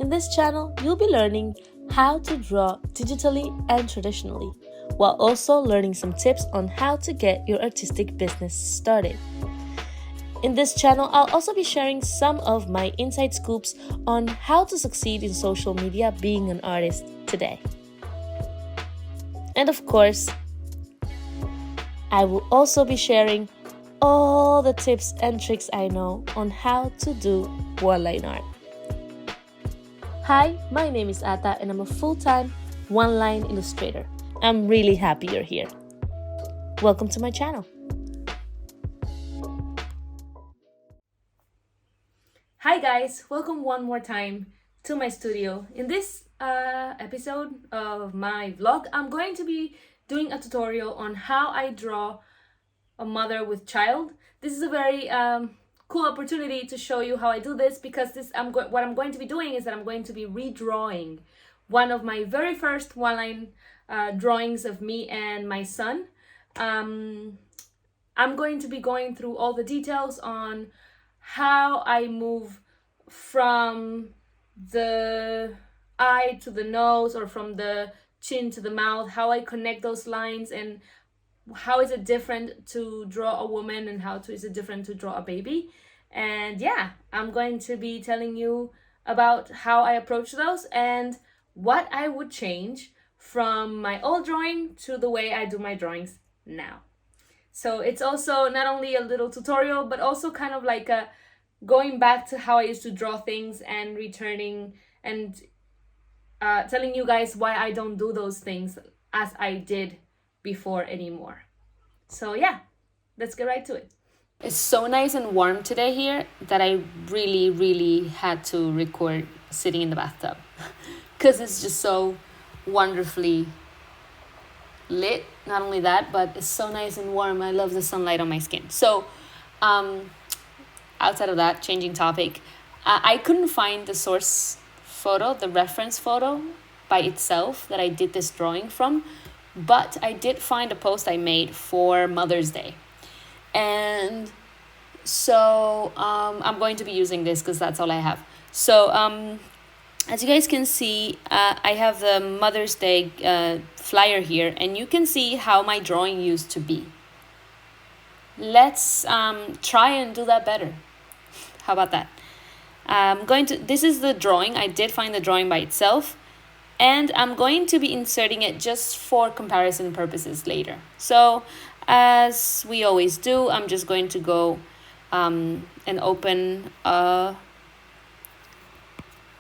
In this channel, you'll be learning how to draw digitally and traditionally, while also learning some tips on how to get your artistic business started. In this channel, I'll also be sharing some of my inside scoops on how to succeed in social media being an artist today. And of course, I will also be sharing all the tips and tricks I know on how to do one-line art. Hi, my name is Ata and I'm a full-time one-line illustrator. I'm really happy you're here. Welcome to my channel. Hi guys, welcome one more time to my studio. In this episode of my vlog, I'm going to be doing a tutorial on how I draw a mother with child. This is a very cool opportunity to show you how I do this, because what I'm going to be doing is that I'm going to be redrawing one of my very first one-line drawings of me and my son. I'm going to be going through all the details on how I move from the eye to the nose, or from the chin to the mouth, how I connect those lines, and how is it different to draw a woman and how is it different to draw a baby. And yeah, I'm going to be telling you about how I approach those and what I would change from my old drawing to the way I do my drawings now. So it's also not only a little tutorial, but also kind of like a going back to how I used to draw things and returning and telling you guys why I don't do those things as I did before anymore. So yeah, let's get right to it. It's so nice and warm today here that I really had to record sitting in the bathtub because it's just so wonderfully lit. Not only that, but it's so nice and warm. I love the sunlight on my skin. So outside of that, changing topic, I couldn't find the source photo, the reference photo by itself that I did this drawing from, but I did find a post I made for Mother's Day. And so I'm going to be using this because that's all I have. So as you guys can see, I have the Mother's Day flyer here, and you can see how my drawing used to be. Let's try and do that better. How about that? This is the drawing. I did find the drawing by itself, and I'm going to be inserting it just for comparison purposes later. So as we always do, I'm just going to go and open a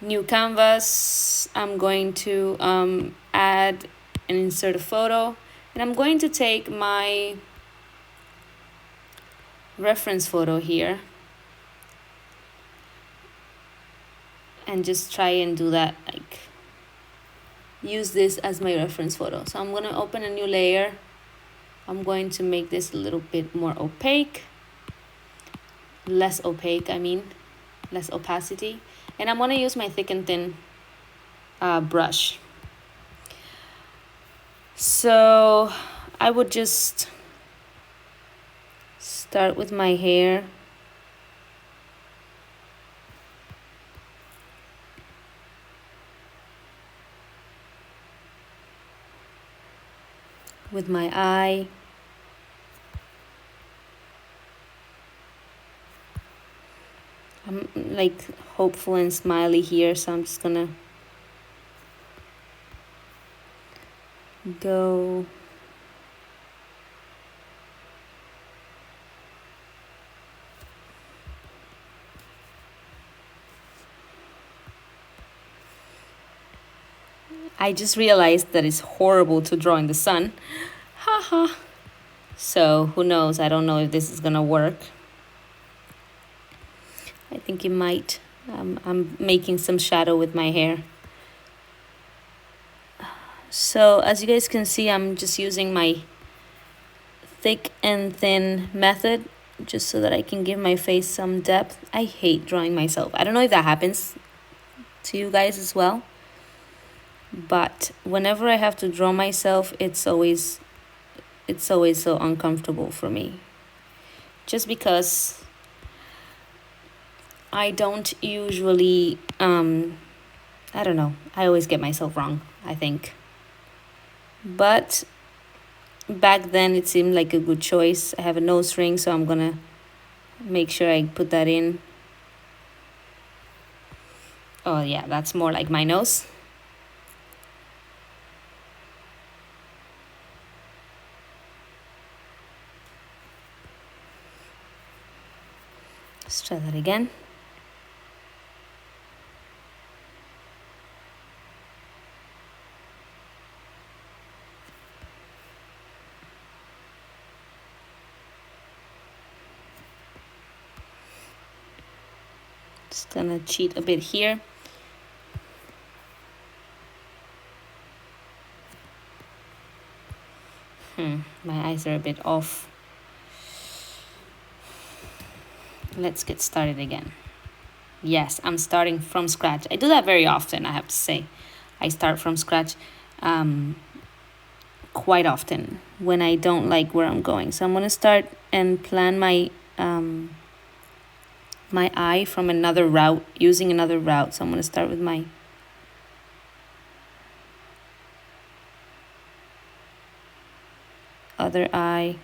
new canvas. I'm going to add and insert a photo, and I'm going to take my reference photo here and just try and do that, like use this as my reference photo. So I'm going to open a new layer. I'm going to make this a little bit more opaque, less opacity, and I'm going to use my thick and thin brush. So I would just start with my hair. With my eye. I'm like hopeful and smiley here, so I'm just gonna go I just realized that it's horrible to draw in the sun. Haha. So who knows? I don't know if this is gonna work. I think it might. I'm making some shadow with my hair. So as you guys can see, I'm just using my thick and thin method just so that I can give my face some depth. I hate drawing myself. I don't know if that happens to you guys as well, but whenever I have to draw myself, it's always so uncomfortable for me, just because I don't usually I don't know. I always get myself wrong, I think. But back then it seemed like a good choice. I have a nose ring, so I'm gonna make sure I put that in. Oh, yeah, that's more like my nose. Let's try that again. Just gonna cheat a bit here. My eyes are a bit off. Let's get started again. Yes, I'm starting from scratch. I do that very often, I have to say. I start from scratch quite often when I don't like where I'm going. So I'm gonna start and plan my eye from another route, using another route. So I'm gonna start with my other eye.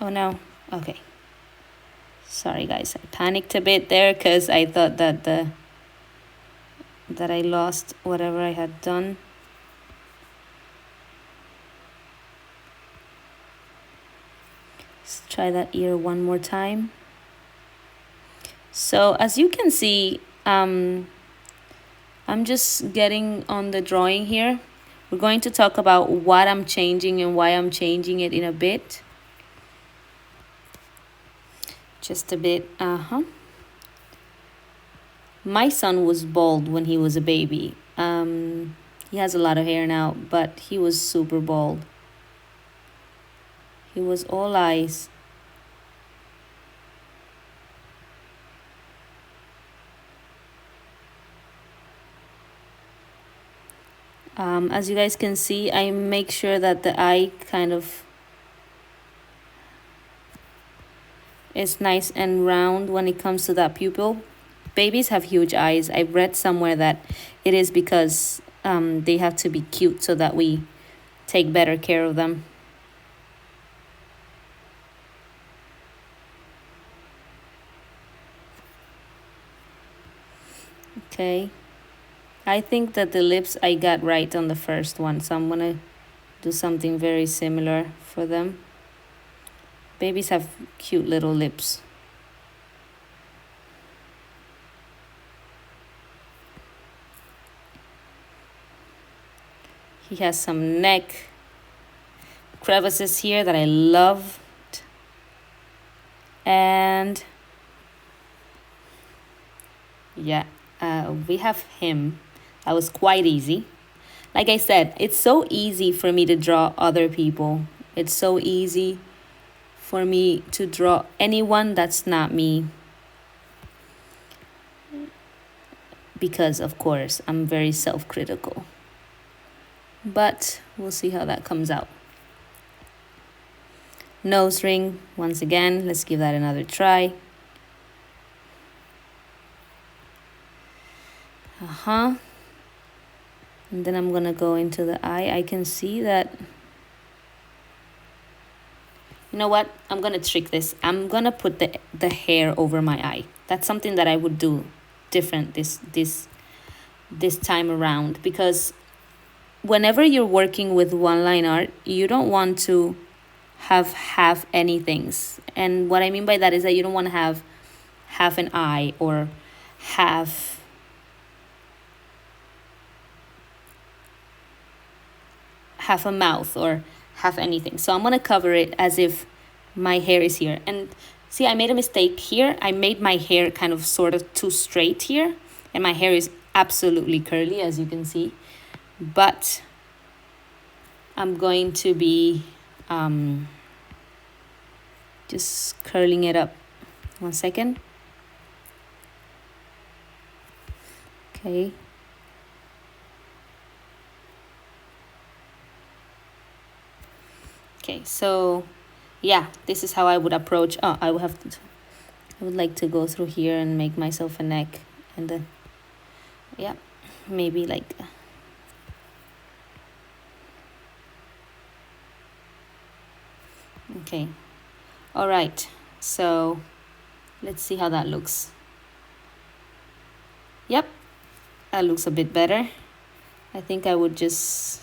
Oh no. Okay. Sorry guys, I panicked a bit there because I thought that I lost whatever I had done. Let's try that ear one more time. So as you can see, I'm just getting on the drawing here. We're going to talk about what I'm changing and why I'm changing it in a bit. Just a bit, My son was bald when he was a baby. He has a lot of hair now, but he was super bald. He was all eyes. As you guys can see, I make sure that the eye kind of is nice and round when it comes to that pupil. Babies have huge eyes. I've read somewhere that it is because they have to be cute so that we take better care of them. Okay. I think that the lips I got right on the first one, so I'm gonna do something very similar for them. Babies have cute little lips. He has some neck crevices here that I love. And yeah, we have him. That was quite easy. Like I said, it's so easy for me to draw other people. It's so easy for me to draw anyone that's not me. Because, of course, I'm very self-critical. But we'll see how that comes out. Nose ring, once again, let's give that another try. And then I'm gonna go into the eye. I can see that. You know what? I'm gonna trick this. I'm gonna put the hair over my eye. That's something that I would do different this time around, because whenever you're working with one line art, you don't want to have half anythings. And what I mean by that is that you don't want to have half an eye or half a mouth or half anything. So I'm going to cover it as if my hair is here. And see, I made a mistake here. I made my hair kind of sort of too straight here, and my hair is absolutely curly, as you can see. But I'm going to be just curling it up. 1 second. Okay. Okay, so yeah, this is how I would approach. Oh, I would like to go through here and make myself a neck, and then, yeah, maybe like, okay. All right, so let's see how that looks. Yep, that looks a bit better. I think I would just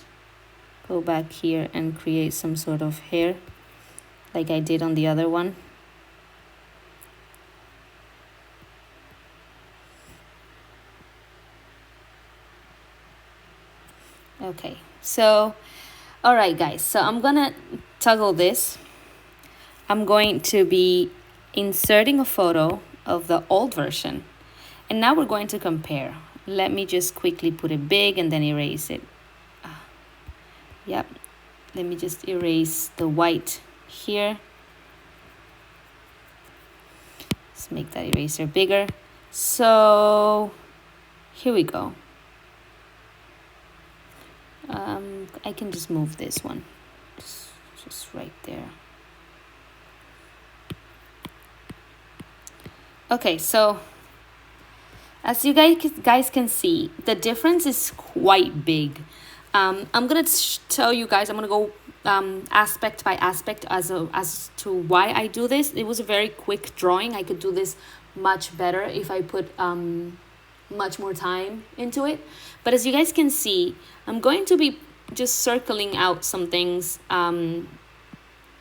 go back here and create some sort of hair like I did on the other one. Okay, so, all right, guys, so I'm gonna toggle this. I'm going to be inserting a photo of the old version, and now we're going to compare. Let me just quickly put it big and then erase it. Yep, let me just erase the white here. Let's make that eraser bigger. So here we go. I can just move this one, just right there. Okay, so as you guys can see, the difference is quite big. I'm gonna tell you guys. I'm gonna go aspect by aspect as to why I do this. It was a very quick drawing. I could do this much better if I put much more time into it. But as you guys can see, I'm going to be just circling out some things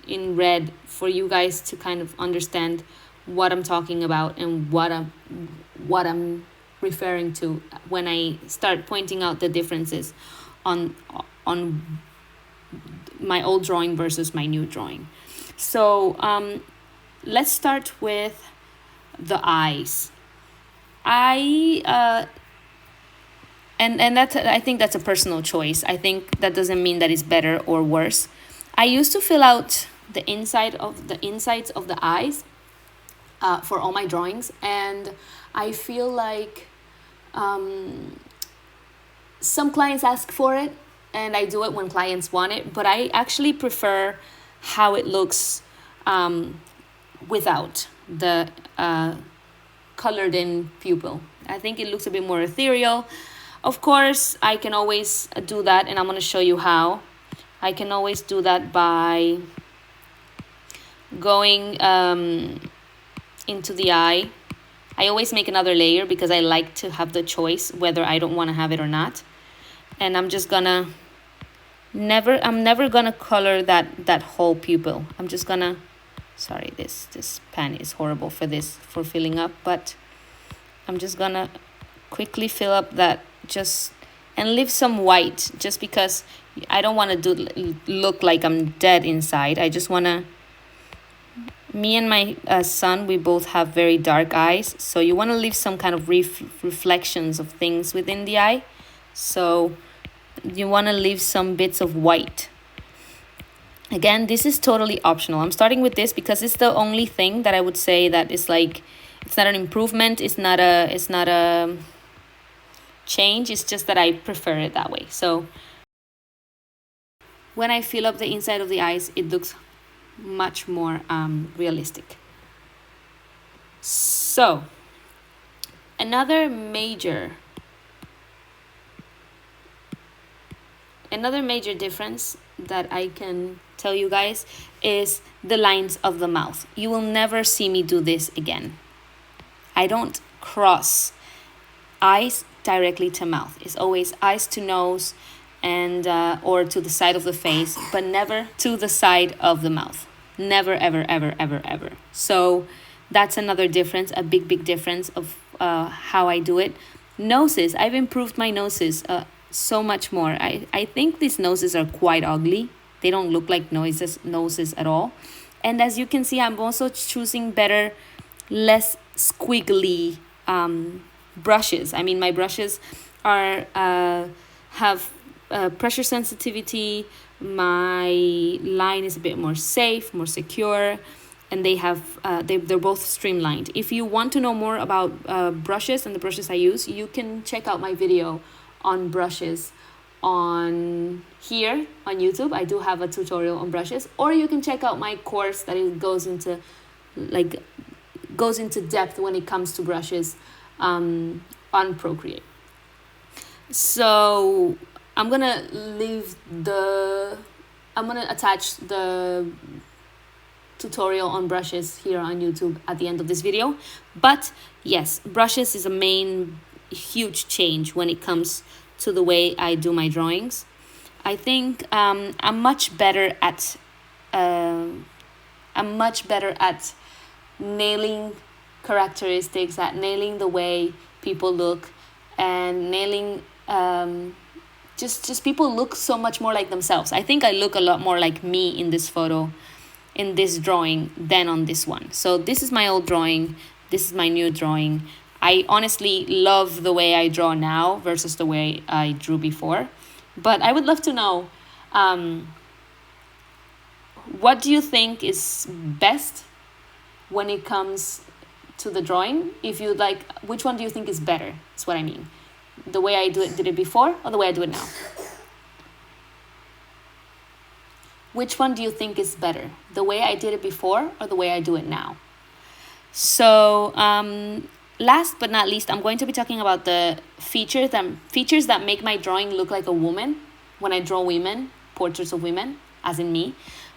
in red for you guys to kind of understand what I'm talking about and what I'm referring to when I start pointing out the differences on my old drawing versus my new drawing. So let's start with the eyes. And that's, I think that's a personal choice. I think that doesn't mean that it's better or worse. I used to fill out the insides of the eyes for all my drawings, and I feel like some clients ask for it, and I do it when clients want it, but I actually prefer how it looks without the colored in pupil. I think it looks a bit more ethereal. Of course, I can always do that, and I'm going to show you how. I can always do that by going into the eye. I always make another layer because I like to have the choice whether I don't want to have it or not. And I'm just gonna I'm never gonna color that whole pupil. I'm just gonna, sorry, this pen is horrible for filling up, but I'm just gonna quickly fill up that, just, and leave some white, just because I don't want to look like I'm dead inside. I just want to, me and my son, we both have very dark eyes, so you want to leave some kind of reflections of things within the eye. So you want to leave some bits of white. Again, this is totally optional. I'm starting with this because it's the only thing that I would say that is like, it's not an improvement, it's not a change, it's just that I prefer it that way. So when I fill up the inside of the eyes, it looks much more realistic. So another major difference that I can tell you guys is the lines of the mouth. You will never see me do this again. I don't cross eyes directly to mouth. It's always eyes to nose and or to the side of the face, but never to the side of the mouth. Never, ever, ever, ever, ever. So that's another difference, a big difference of how I do it. Noses, I've improved my noses so much more. I think these noses are quite ugly. They don't look like noses at all. And as you can see, I'm also choosing better, less squiggly brushes. I mean, my brushes are have pressure sensitivity. My line is a bit more safe, more secure, and they have they're both streamlined. If you want to know more about brushes and the brushes I use, you can check out my video on brushes on here on YouTube. I do have a tutorial on brushes, or you can check out my course that it goes into depth when it comes to brushes on Procreate. So I'm gonna attach the tutorial on brushes here on YouTube at the end of this video. But yes, brushes is a main huge change when it comes to the way I do my drawings. I think I'm much better at nailing characteristics, at nailing the way people look, and nailing just people look so much more like themselves. I think I look a lot more like me in this photo, in this drawing, than on this one. So this is my old drawing, this is my new drawing. I honestly love the way I draw now versus the way I drew before. But I would love to know, what do you think is best when it comes to the drawing? If you like, which one do you think is better? That's what I mean. The way I did it before, or the way I do it now? Which one do you think is better? The way I did it before, or the way I do it now? So last but not least, I'm going to be talking about the features that make my drawing look like a woman when I draw women, portraits of women, as in me,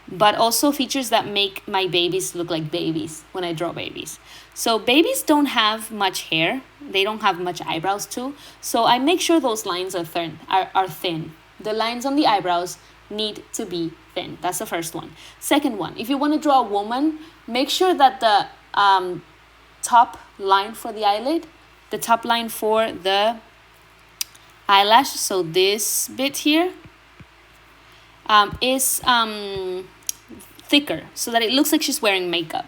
but also features that make my babies look like babies when I draw babies. So babies don't have much hair, they don't have much eyebrows too, so I make sure those lines are thin. The lines on the eyebrows need to be thin. That's the first one. Second one, if you want to draw a woman, make sure that the top line for the eyelid, the top line for the eyelash, so this bit here, is thicker, so that it looks like she's wearing makeup.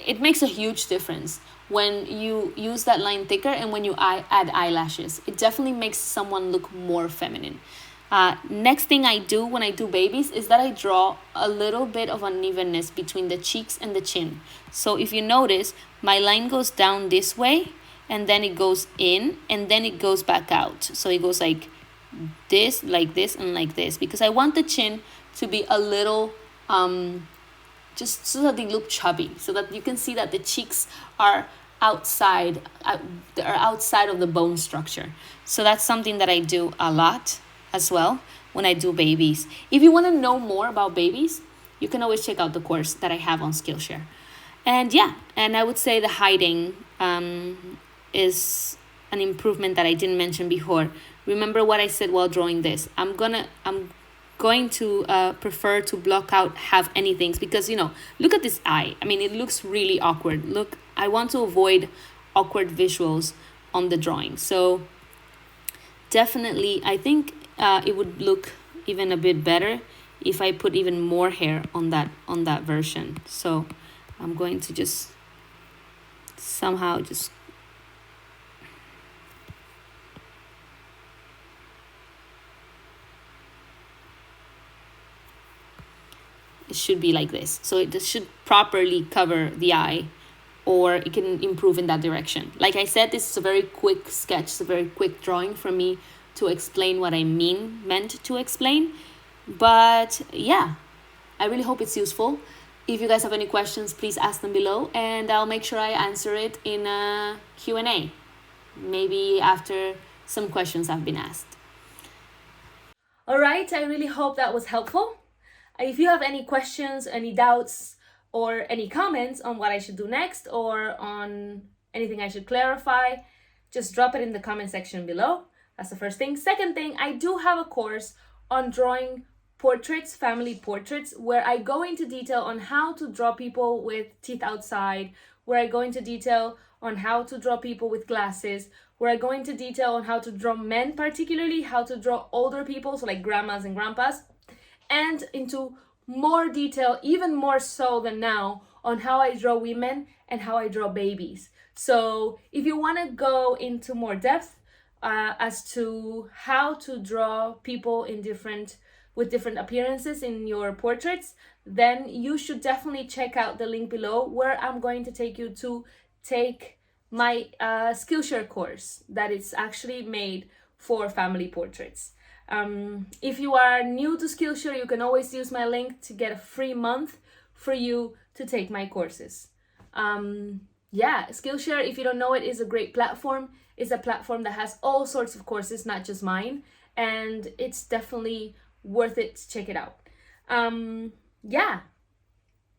It makes a huge difference when you use that line thicker and when you add eyelashes. It definitely makes someone look more feminine. Next thing I do when I do babies is that I draw a little bit of unevenness between the cheeks and the chin. So if you notice, my line goes down this way, and then it goes in, and then it goes back out. So it goes like this, and like this, because I want the chin to be a little, just so that they look chubby, so that you can see that the cheeks are outside of the bone structure. So that's something that I do a lot as well when I do babies. If you want to know more about babies, you can always check out the course that I have on Skillshare. And yeah, and I would say the hiding is an improvement that I didn't mention before. Remember what I said while drawing this. I'm going to prefer to block out have anythings, because, you know, look at this eye. I mean, it looks really awkward. Look, I want to avoid awkward visuals on the drawing. So definitely, I think it would look even a bit better if I put even more hair on that version. So I'm going to just somehow just it should be like this. So it should properly cover the eye, or it can improve in that direction. Like I said, this is a very quick sketch, it's a very quick drawing for me to explain what I meant to explain. But yeah, I really hope it's useful. If you guys have any questions, please ask them below, and I'll make sure I answer it in a Q&A, maybe after some questions have been asked. All right, I really hope that was helpful. If you have any questions, any doubts, or any comments on what I should do next, or on anything I should clarify, just drop it in the comment section below. That's the first thing. Second thing, I do have a course on drawing portraits, family portraits, where I go into detail on how to draw people with teeth outside, where I go into detail on how to draw people with glasses, where I go into detail on how to draw men, particularly how to draw older people, so like grandmas and grandpas, and into more detail, even more so than now, on how I draw women and how I draw babies. So if you want to go into more depth as to how to draw people with different appearances in your portraits, then you should definitely check out the link below, where I'm going to take you to take my Skillshare course that is actually made for family portraits. If you are new to Skillshare, you can always use my link to get a free month for you to take my courses. Yeah, Skillshare, if you don't know it, is a great platform. It's a platform that has all sorts of courses, not just mine, and it's definitely worth it to check it out. Yeah.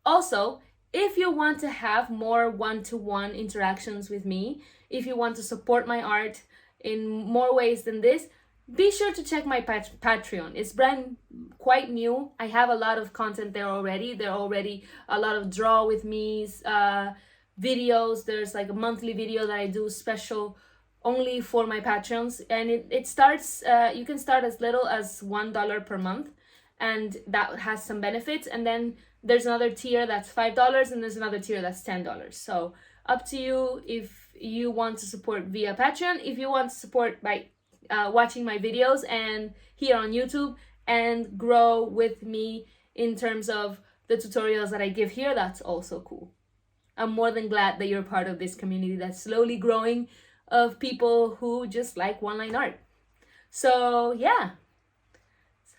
Also, if you want to have more one-to-one interactions with me, if you want to support my art in more ways than this, be sure to check my Patreon. It's quite new. I have a lot of content there already. There are already a lot of draw with me's videos. There's like a monthly video that I do special only for my patrons, and it starts, you can start as little as $1 per month, and that has some benefits. And then there's another tier that's $5, and there's another tier that's $10. So up to you if you want to support via Patreon. If you want to support by watching my videos and here on YouTube and grow with me in terms of the tutorials that I give here, that's also cool. I'm more than glad that you're part of this community that's slowly growing of people who just like one-line art. So yeah,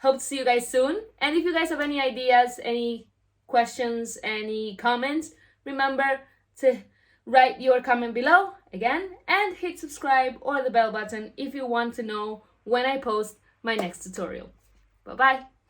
hope to see you guys soon. And if you guys have any ideas, any questions, any comments, remember to write your comment below again and hit subscribe or the bell button if you want to know when I post my next tutorial. Bye bye.